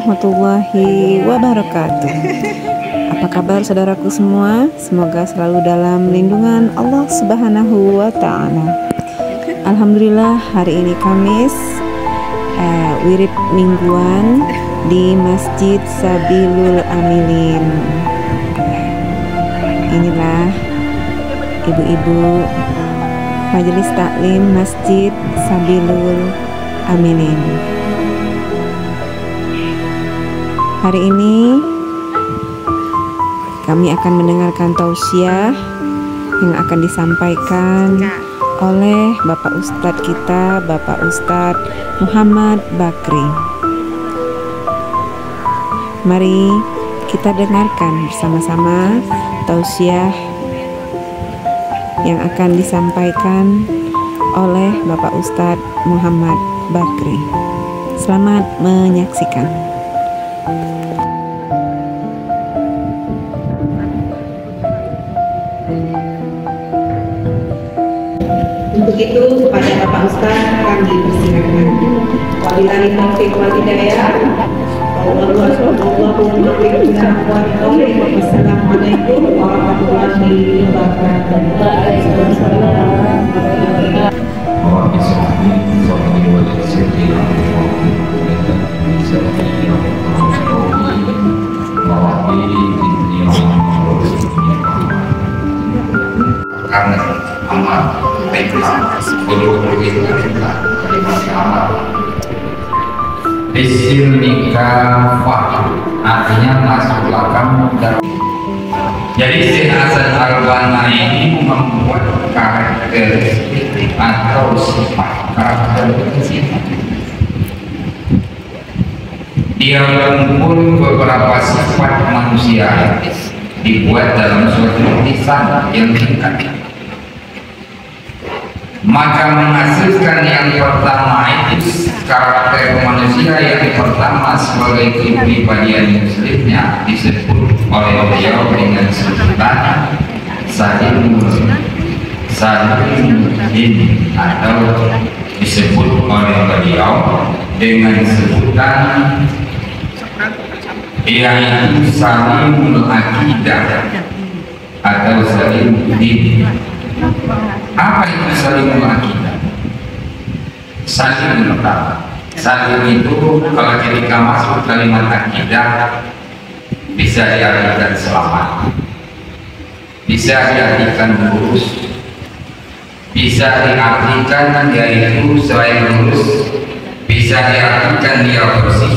warahmatullahi wabarakatuh. Apa kabar saudaraku semua? Semoga selalu dalam lindungan Allah Subhanahu wa Ta'ala. Alhamdulillah, hari ini Kamis, wirid mingguan di Masjid Sabilul Amilin. Inilah ibu-ibu Majelis Taklim Masjid Sabilul Amilin. Hari ini kami akan mendengarkan tausiah yang akan disampaikan oleh Bapak Ustadz kita, Bapak Ustadz Muhammad Bakri. Mari kita dengarkan bersama-sama tausiah yang akan disampaikan oleh Bapak Ustadz Muhammad Bakri. Selamat menyaksikan. Untuk itu kepada Bapak Ustadz kami persilakan. Wabillahi taufiq wal hidayah. Wassalamualaikum warahmatullahi karena amal baiklah perlu kita amal bisilmika fah, artinya masuklah kamu dalam. Jadi Syekh Hasan Al-Banna ini membuat karakteristik atau sifat karakteristik. Dia mengumpul beberapa sifat manusia dibuat dalam suatu tulisan yang singkat. Maka menghasilkan yang pertama itu karakter manusia yang pertama sebagai kepribadian muslimnya disebut oleh beliau dengan sebutan Salimuddin atau disebut oleh beliau dengan sebutan yaitu Salimul Aqidah atau Salimuddin. Apa itu Salimul Aqidah? Salim itu kalau ketika masuk kalimat akidah bisa diartikan selamat, bisa diartikan lurus, bisa diartikan yaitu selain lurus, bisa diartikan dia bersih,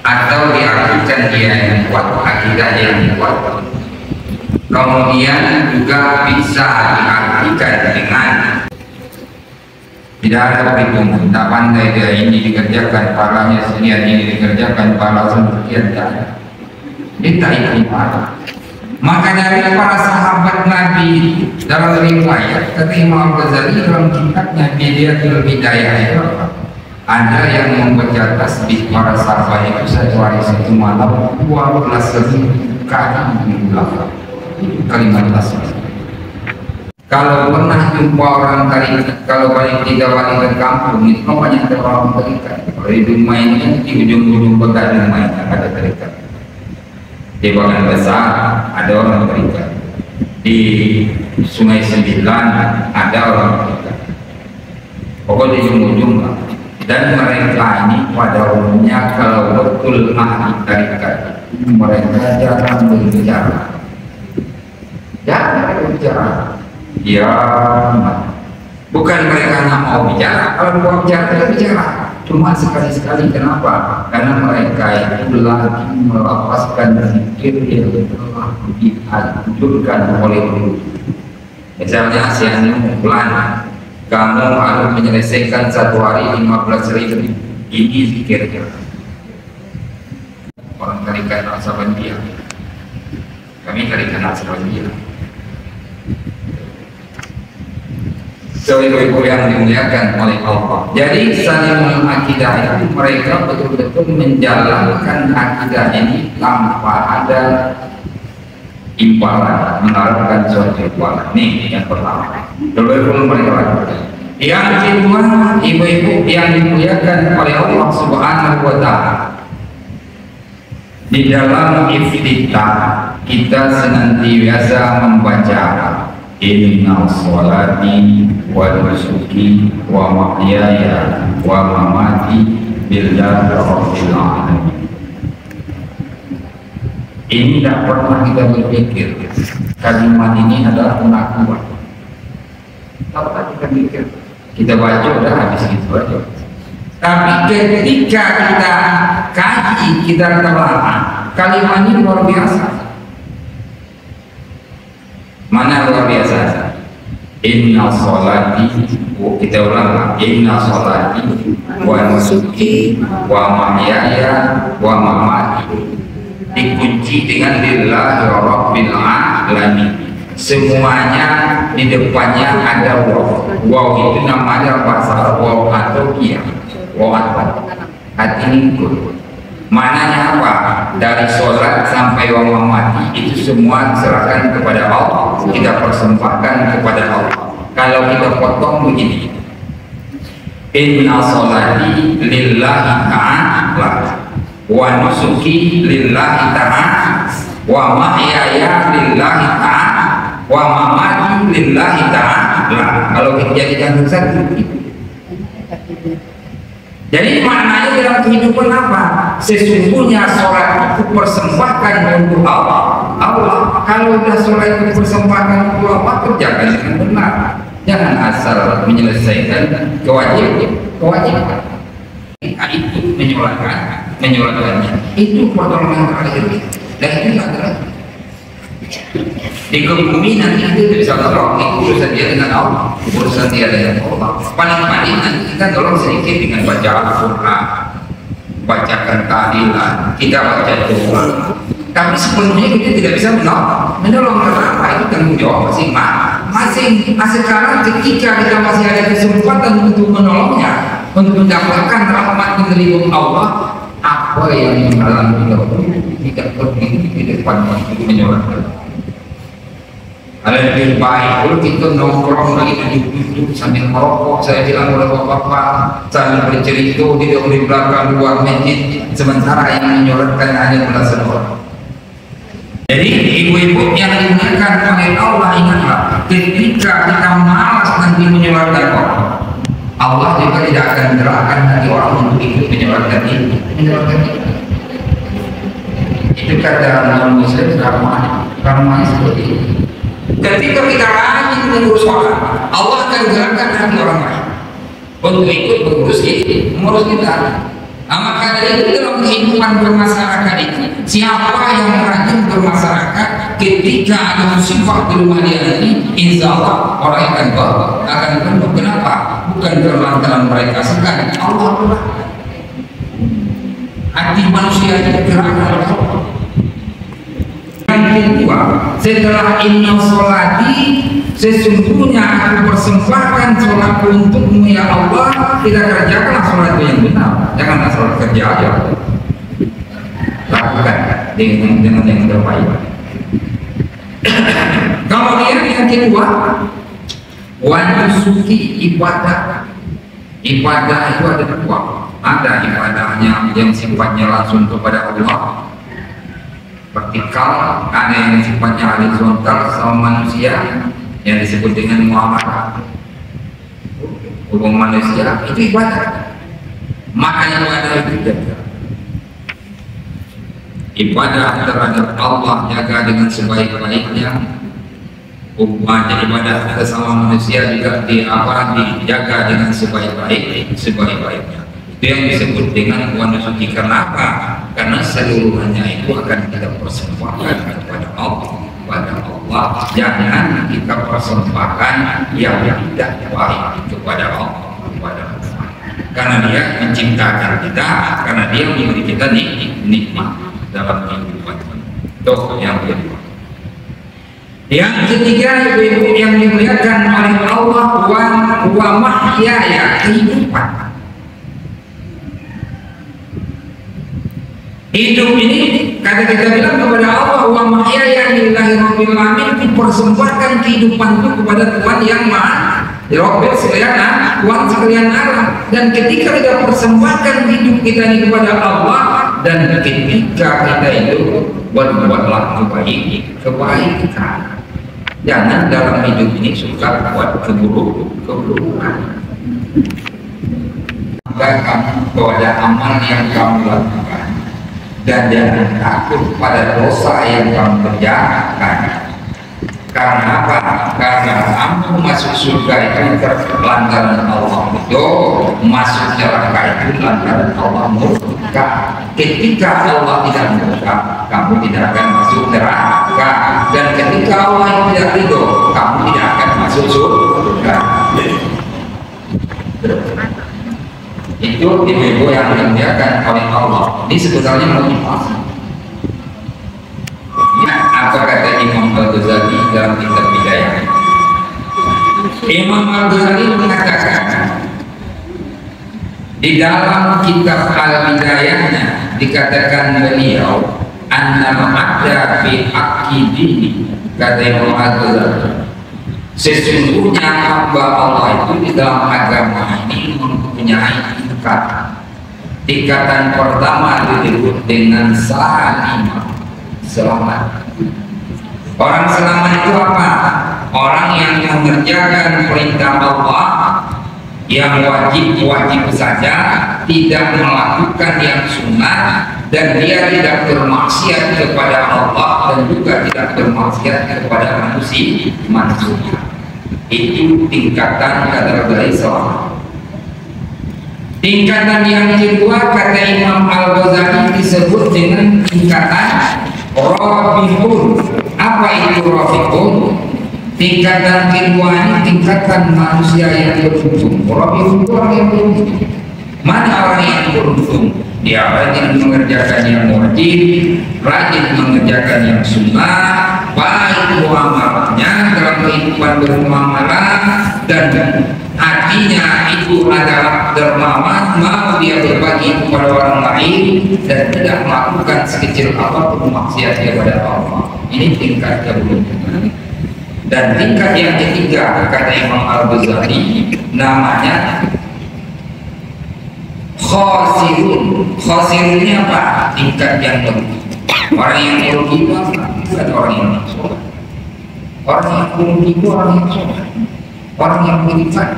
atau diartikan dia yang kuat, akidah yang kuat. Kemudian juga bisa diartikan dengan tidak ada perhitungan, tak pandai dia ini dikerjakan, palanya sekian, ini dikerjakan, pala sekian, tak. Dia tak ikhlas. Maka dari para sahabat Nabi dalam riwayat kata Imam Ghazali dalam kitabnya Bidayatul Hidayah itu ada yang membaca tasbih para sahabat itu satu hari satu malam 12.000 kali diulang kalimat tasbih. Kalau pernah jumpa orang tarikat, kalau paling tidak wanita kampung itu banyak orang tarikat. Kalau di rumah ini di ujung-ujung kota rumah ini ada tarikat. Di Bagan Besar ada orang tarikat. Di Sungai Sembilan ada orang tarikat. Pokoknya di ujung-ujung lah. Dan mereka ini pada umumnya kalau betul ahli tarikat, mereka jarang berbicara. Jangan berbicara. Ya, bukan mereka nggak mau bicara. Kalau mau bicara, bicara. Cuma sekali-sekali. Kenapa? Karena mereka itu lagi melepaskan zikir yang telah dianjurkan oleh guru. Misalnya siang bulan, kamu harus menyelesaikan satu hari 15.000. Ini zikirnya. Orang tarikat Naksabandiyah. Kami tarikat Naksabandiyah. Ibu-ibu yang dimuliakan oleh Allah. Jadi Salimul Aqidah itu mereka betul-betul menjalankan akidah ini tanpa ada imbalan, menaruhkan suatu imbalan. Ini yang pertama. Betul-betul mereka lakukan. Yang kedua, ibu-ibu yang dimuliakan oleh Allah Subhanahu wa Ta'ala, Di dalam iftitah kita senantiasa membaca inna sholati wa nusuki wa mahyaya wa mamati billahi rabbil alamin. Ini tidak pernah kita berpikir kalimat ini adalah pengakuan. Tak pernah kita pikir. Kita baca udah habis gitu aja. Tapi ketika kita kaji, kita telah kalimat ini luar biasa. Mana luar biasa? Inna sholati, kita ulang, inna sholati wa nusuki wa mahyaya wa mamati, dikunci dengan lillahi rabbil alamin. Semuanya di depannya ada waw. Waw itu namanya bahasa waw atau iya. Waw atau hati nikul. Mananya apa? Dari sholat sampai wa mamati itu semua diserahkan kepada Allah. Kita persembahkan kepada Allah. Kalau kita potong begini, inna sholati lillahi ta'ala wa nusuki lillahi ta'ala wa mahyaya lillahi ta'ala wa mamati lillahi ta'ala. Kalau kita jadikan satu, jadi maknanya dalam kehidupan apa? Sesungguhnya sholat itu persembahkan untuk Allah. Kalau sudah sholat itu persembahkan untuk Allah, kerjakan dengan benar. Jangan asal menyelesaikan kewajiban. Itu menyolatkannya. Itu pertolongan terakhir. Dan itu adalah di bumi nanti itu bisa tolong, itu urusan dia dengan Allah, urusan dia dengan Allah. Paling-paling nanti kita tolong sedikit dengan baca Al-Quran, bacakan tahlilan, kita baca doa. Tapi sepenuhnya kita tidak bisa menolong karena itu tanggung jawab masing-masing. Sekarang ketika kita masih ada kesempatan untuk menolongnya, untuk mendapatkan rahmat dari Allah, apa yang menghalangi kita tidak berdiri di depan untuk menyolatkan? Ada lebih baik kalau kita nongkrong lagi duduk sambil merokok. Saya bilang oleh bapak-bapak sambil bercerita di belakang luar masjid, sementara yang menyolatkan hanya belasan orang. Jadi ibu-ibu yang dimuliakan oleh Allah, ingatlah ketika kita malas nanti menyolatkan orang, Allah juga tidak akan gerakkan hati orang untuk ikut menyolatkan ini. Itu kata Nabi Muslim karena seperti ini. Ketika kita rajin mengurus orang, Allah akan gerakkan hati orang lain untuk ikut mengurus kita. Maka dari itu dalam kehidupan bermasyarakat itu, siapa yang rajin bermasyarakat ketika ada musibah di rumah dia ini, insya Allah orang akan berubah. Kenapa? Bukan karena mereka sekali, Allah berubah. Hati manusia itu gerakkan oleh Allah. Yang kedua, setelah inna sholati, sesungguhnya aku persembahkan sholatku untukmu ya Allah. Kita kerjakanlah sholatku yang benar, janganlah sholat kerja aja. Lakukan dengan yang terbaik. Kemudian yang kedua, wanusuki, ibadah. Ibadah itu ada dua. Ada ibadahnya yang sifatnya langsung kepada Allah, vertikal, ada yang sifatnya horizontal sama manusia yang disebut dengan muamalah. Hubungan manusia itu ibadah. Maka ibadah itu ibadah terhadap Allah jaga dengan sebaik-baiknya. Hubungan ibadah kita sama manusia juga dijaga dengan sebaik-baiknya. Itu yang disebut dengan wanusuki. Kenapa? Karena seluruhnya itu akan kita persembahkan kepada Allah. Jangan kita persembahkan yang tidak baik kepada Allah. Karena dia menciptakan kita, karena dia memberi kita nikmat dalam kehidupan. Itu yang kedua. Yang ketiga, ibu-ibu yang dimuliakan oleh Allah, wa mahyaya, kehidupan. Hidup ini, kata kita bilang kepada Allah, wa mahyaya lillahi rabbil alamin, dipersembahkan kehidupan itu kepada Tuhan yang Maha Rabbil sekalian, Tuhan sekalian alam. Dan ketika kita persembahkan hidup kita ini kepada Allah, dan ketika kita itu berbuatlah kebaikan. Jangan dalam hidup ini suka buat keburukan. Maka kamu kepada amal yang kamu lakukan, dan jangan takut pada dosa yang kamu kerjakan. Karena apa? Karena kamu masuk surga itu lantaran Allah itu, masuk neraka itu lantaran Allah murka. Ketika Allah tidak murka, kamu tidak akan masuk neraka, dan ketika Allah yang tidak ridho, kamu tidak akan masuk surga. Itu ibu-ibu yang dimuliakan oleh Allah. Ini sebetulnya motivasi. Ya, apa kata Imam Al-Ghazali dalam kitab Bidayah? Imam Al-Ghazali mengatakan di dalam kitab Al-Bidayahnya, dikatakan beliau annama ada fi akidini, kata Imam Al-Ghazali, sesungguhnya hamba Allah itu di dalam agama ini mempunyai ikatan pertama disebut dengan salimah, selamat. Orang selamat itu apa? Orang yang mengerjakan perintah Allah yang wajib saja, tidak melakukan yang sunnah, dan dia tidak bermaksiat kepada Allah dan juga tidak bermaksiat kepada manusia. Itu tingkatan kata dari selamat. Tingkatan yang kedua kata Imam Al-Ghazali disebut dengan tingkatan Rafiqun. Apa itu Rafiqun? Tingkatan kedua ini tingkatan manusia yang beruntung. Rafiqun itu orang yang beruntung. Mana orang yang beruntung? Dia rajin mengerjakan yang wajib, rajin mengerjakan yang sunnah, baik muamalahnya dalam kehidupan bermuamalah, dan hatinya itu adalah dermawan, mau dia berbagi kepada orang lain dan tidak melakukan sekecil apapun maksiat kepada Allah. Ini tingkat keberuntungan. Dan tingkat yang ketiga kata Imam Al-Ghazali namanya khasirun. Khasirun ini apa? Tingkat yang merugi. Orang yang merugi itu bukan orang yang soleh. Orang yang merugi itu orang yang soleh, orang yang beriman,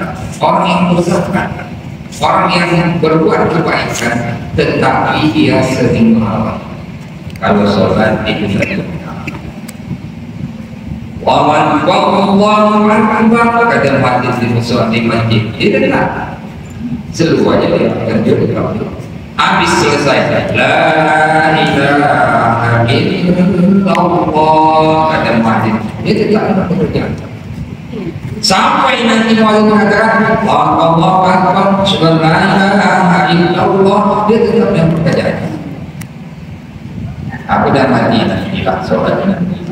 orang yang berzakat, orang yang berbuat kebaikan, tetapi dia sering malam. Kalau sholat itu saja. Waman Allahu Akbar, kata hadis di musola di masjid. Dia dengar. Seluruh aja dia terjun. Habis selesai, la ilaha illallah, kata hadis. Dia tidak bekerja. Sampai nanti mau mengatakan Allahu Akbar, subhanallah, illallah, dia tetap yang pekerjaan. Aku dah mati nanti lah sholat nanti.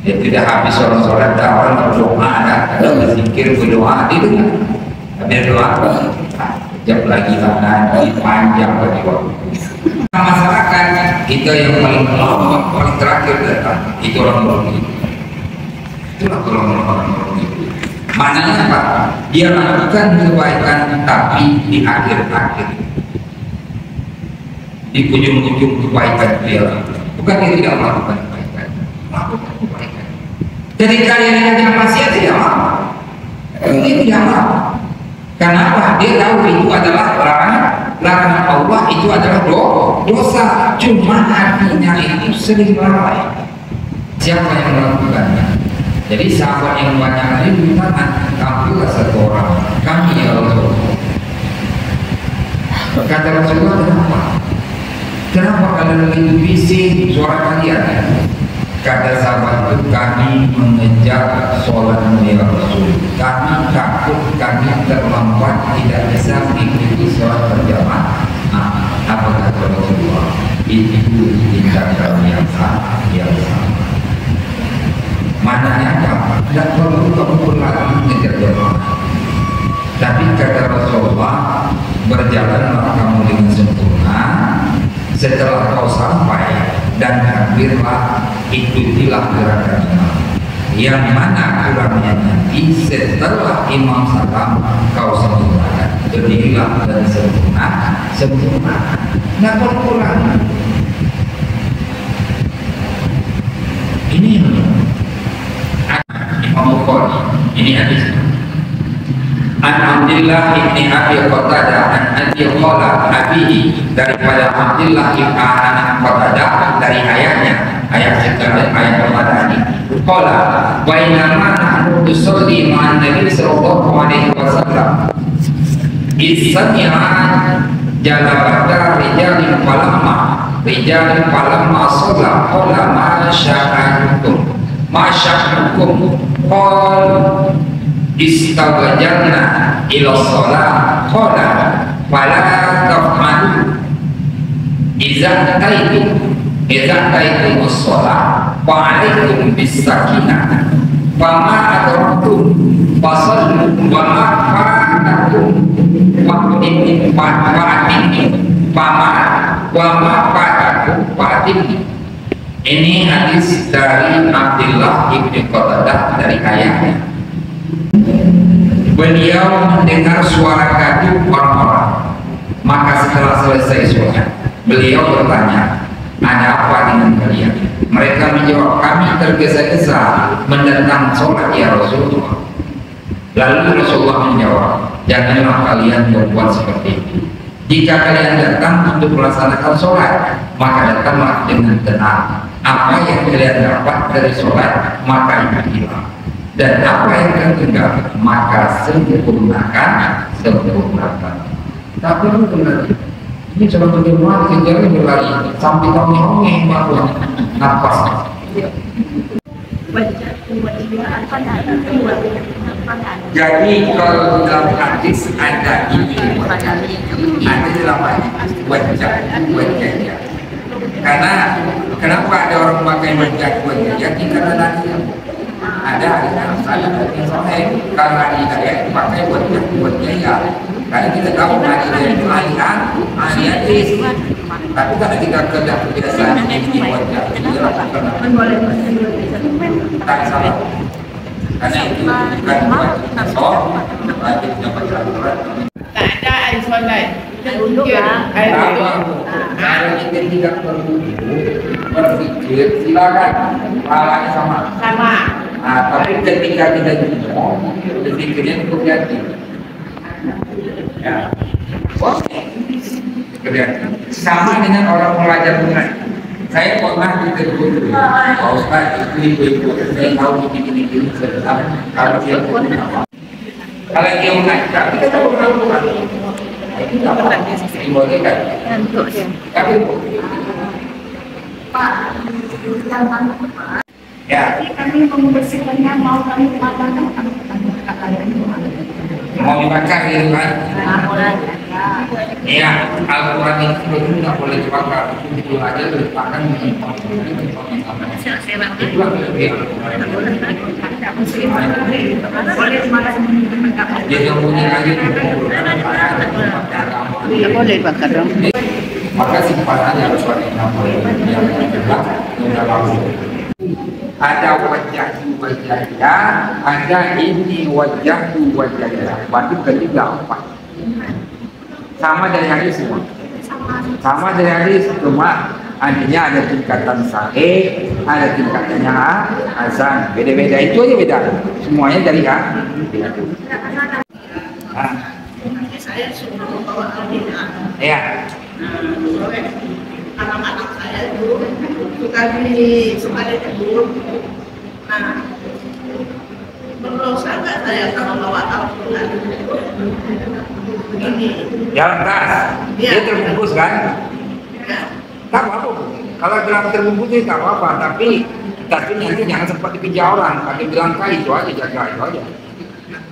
Dia tidak habis sholat orang berdoa, ada berzikir berdoa, dia dengar. Ada doa, jam lagi nanti panjang bagi waktu. Masyarakat kita yang paling lama, paling terakhir datang, itu orang merugi. Itulah orang merugi. Maknanya apa? Dia melakukan kebaikan tapi di akhir-akhir, di ujung-ujung kebaikan dia, bukan dia tidak melakukan kebaikan, melakukan kebaikan. Ketika dia tidak maksiat tidak mau, dia tidak mau. Kenapa? Dia tahu itu adalah larangan Allah, itu adalah dosa. Cuma hatinya itu sering lalai. Siapa yang melakukannya? Jadi sahabat yang banyak ini bertanya, tampillah satu orang, kami ya Rasulullah. Kata Rasulullah, kenapa? Kenapa kalian lebih bising suara kalian? Kata sahabat itu, kami mengejar sholatmu ya Rasul. Kami takut kami terlambat, tidak bisa mengikuti sholat berjamaah. Apa kata Rasulullah? Itu tindakan yang sama. Mananya apa? Tidak perlu kamu lagi mengejar jamaah. Tapi kata Rasulullah, berjalanlah kamu dengan sempurna. Setelah kau sampai dan hampirlah, ikutilah gerakan imam. Yang mana kurangnya nanti setelah imam salam kau sempurnakan. berdirilah dan sempurna, nggak berkurang. Ini Imam Bukhari, ini hadis. An Abdillah ibni Abi Qatadah an Abi qala abihi, daripada Abdillah ibn Qatadah dari ayahnya, ayah sekarang ayah Qatadah ini. Qala wa inna nahnu nusalli ma'an Nabi sallallahu alaihi wasallam isami'a jalabata rijalin falamma shalla qala ma sya'anukum qal istawajanna ila shalah qala fala taf'alu idza taitum as-shalah wa 'alaikum bis-sakinah fama adraktum fasallu wa ma fa'atum fa'atim. Ini hadis dari Abdullah ibni Qatadah dari ayahnya. Beliau mendengar suara gaduh orang-orang, maka setelah selesai sholat beliau bertanya, ada apa dengan kalian? Mereka menjawab, kami tergesa-gesa mendatang sholat ya Rasulullah. Lalu Rasulullah menjawab, janganlah kalian berbuat seperti itu. Jika kalian datang untuk melaksanakan sholat, maka datanglah dengan tenang. Apa yang kalian dapat dari sholat, maka ikutilah. Dan apa yang kalian tinggal, maka sempurnakan. Tapi benar, ini coba bagaimana kejarnya berlari sampai tahun baru nafas. Jadi kalau dalam hadis ada ini, ada dalam wajah. Karena kenapa ada orang pakai wajah? Jadi karena tadi ada dalam karena ada pakai wajah ya. Karena kita tahu ada itu ahli hadis. Tapi karena kita kerja kebiasaan ini wajah itu tak salah. Karena itu bukan wajib dapat aturan. Tak ada air solat. Kalau kita tidak berpikir, silakan pahalanya sama. Nah, tapi ketika kita berpikirnya cukup hati. Ya, oke. Sama dengan orang belajar tunai. Saya pernah ditegur, Pak Ustaz, ibu-ibu, saya tahu ini kalau dia kalau dia mengajar, kita tahu berapa. Itu apa? Dibolehkan. Tapi Pak, ya. Kami membersihkannya, mau kami matangkan, mau dibaca gitu kan? Iya, Al-Quran itu tidak boleh dibakar, itu aja diletakkan di dia yang bunyi lagi tidak boleh bakar dong. Maka simpatannya harus ada wajahnya, ada ini wajahnya. Berarti ketiga empat. Sama dari hadis semua. Sama dari hadis, cuma artinya ada tingkatan sahih, ada tingkatannya hasan. Beda-beda itu aja beda. Semuanya dari Saya sudah membawa Al-Quran. ya. Anak-anak saya dulu suka di Sumatera dulu. Nah, berdosa nggak saya kalau bawa Al-Quran? Begini. Jalan tas, dia terbungkus kan? Ya. Tak apa-apa. Kalau bilang terbungkus itu tak apa-apa, tapi nanti jangan sempat dikejar orang. Pakai belangkai itu aja, jaga itu aja.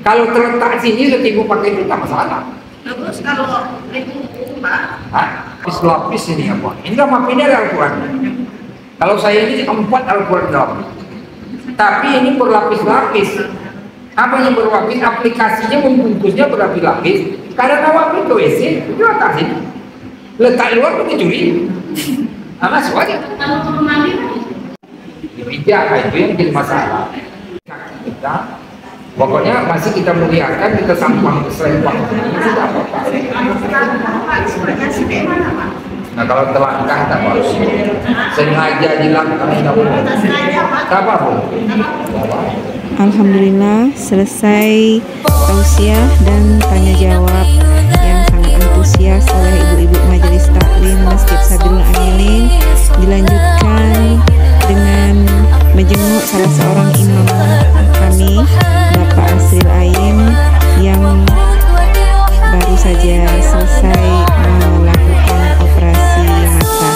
Kalau terletak sini setiap pakai itu tak masalah. Terus kalau itu Pak? Lapis ini apa? Ini nama ini ada Al-Quran. Kalau saya ini 4 Al-Quran dalam. Tapi ini berlapis-lapis. Apa yang berlapis? Aplikasinya membungkusnya berlapis-lapis. Karena waktu itu WC itu atas ini. Letak luar itu curi. Masuk aja. Kalau turun mandi Tidak, itu yang jadi masalah. Kita Pokoknya masih kita muliakan, kita sampang selempang ini tidak apa-apa. Nah kalau telangkah tak apa, sengaja dilangkah tak apa, tak apa. Alhamdulillah selesai tausiah dan tanya jawab yang sangat antusias oleh ibu-ibu Majelis Taklim Masjid Sabilul Amilin. Dilanjutkan dengan menjenguk salah seorang imam kami, Bapak Asril Aim, yang baru saja selesai melakukan operasi mata.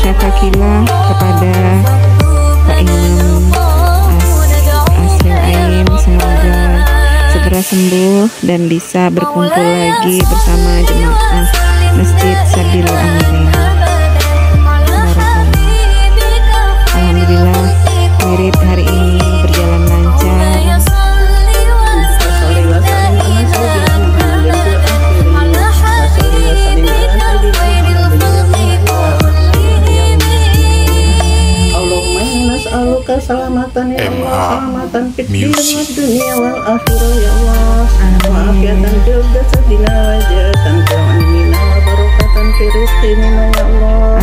Syafakillah kepada Pak Imam Asril Aim, semoga segera sembuh dan bisa berkumpul lagi bersama jemaah Masjid Sabilul Amilin. Alhamdulillah wirid hari ini berjalan lancar. Keselamatan ya Allah, keselamatan fitnah dunia wal akhirah ya Allah. Maafiatan fil jasadina wajatan fil ilmina wa barakatan fil rizqina ya Allah.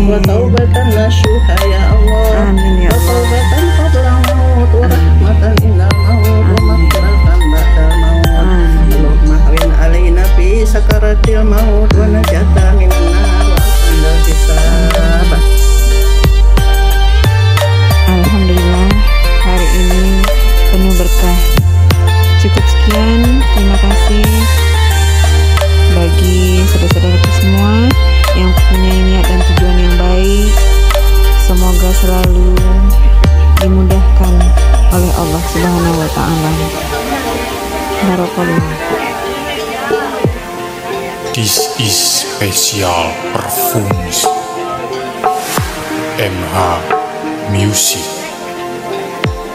Wa taubatan nasuha ya Allah. Wa taubatan qabla maut wa rahmatan inda maut wa maghfiratan ba'da maut. Allahumma hawin alaina fi sakaratil maut wa najatan minan nar wa andal hisab. Alhamdulillah hari ini penuh berkah. Cukup sekian, terima kasih bagi saudara-saudaraku semua yang punya niat dan tujuan yang baik. Semoga selalu dimudahkan oleh Allah Subhanahu wa Ta'ala. Barakallah. This is special perfumes MH Music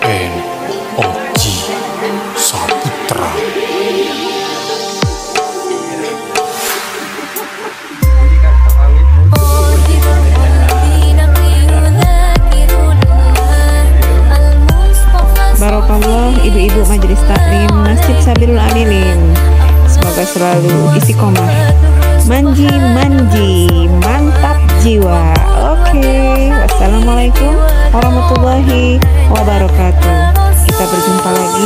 and Oji Saputra. Barakallah ibu-ibu Majelis Taklim Masjid Sabilul Amilin. Semoga selalu istiqomah. Manji, mantap jiwa. Oke, wassalamualaikum warahmatullahi wabarakatuh. Kita berjumpa lagi